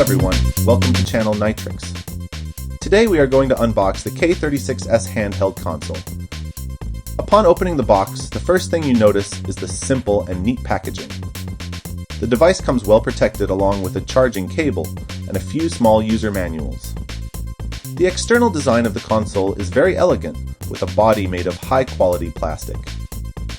everyone, welcome to channel Nitrix. Today we are going to unbox the K36S handheld console. Upon opening the box, the first thing you notice is the simple and neat packaging. The device comes well protected along with a charging cable and a few small user manuals. The external design of the console is very elegant, with a body made of high-quality plastic.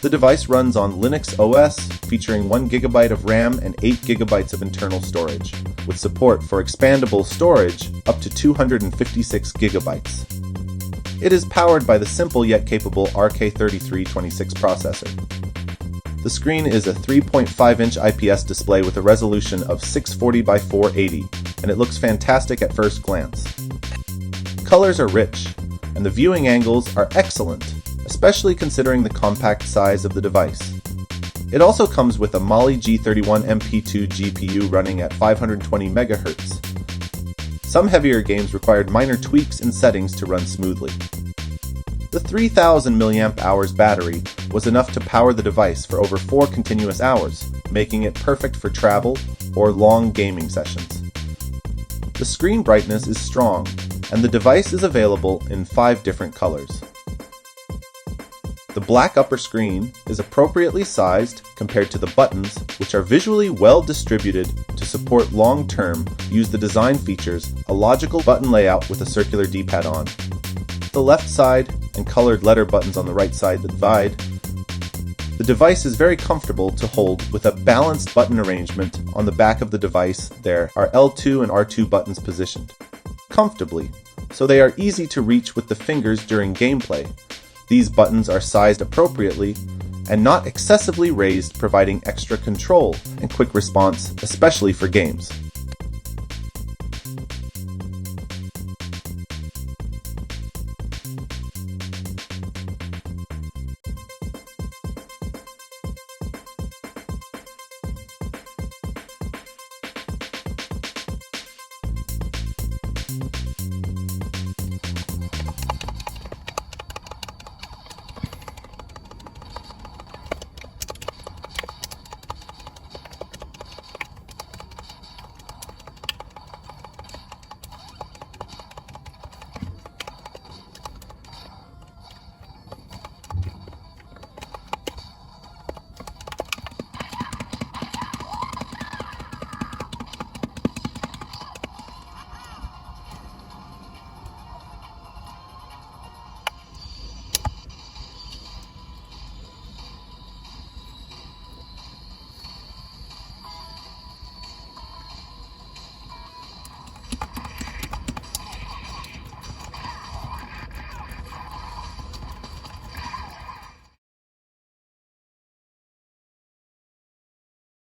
The device runs on Linux OS, featuring 1 GB of RAM and 8 GB of internal storage, with support for expandable storage up to 256 GB. It is powered by the simple yet capable K36S processor. The screen is a 3.5-inch IPS display with a resolution of 640 by 480, and it looks fantastic at first glance. Colors are rich, and the viewing angles are excellent, especially considering the compact size of the device. It also comes with a Mali-G31MP2 GPU running at 520 MHz. Some heavier games required minor tweaks in settings to run smoothly. The 3000 mAh battery was enough to power the device for over 4 continuous hours, making it perfect for travel or long gaming sessions. The screen brightness is strong, and the device is available in 5 different colors. The black upper screen is appropriately sized compared to the buttons, which are visually well distributed to support long-term. Use the design features, a logical button layout with a circular D-pad on the left side and colored letter buttons on the right side that divide. The device is very comfortable to hold with a balanced button arrangement. On the back of the device there are L2 and R2 buttons positioned comfortably, so they are easy to reach with the fingers during gameplay. These buttons are sized appropriately and not excessively raised, providing extra control and quick response, especially for games.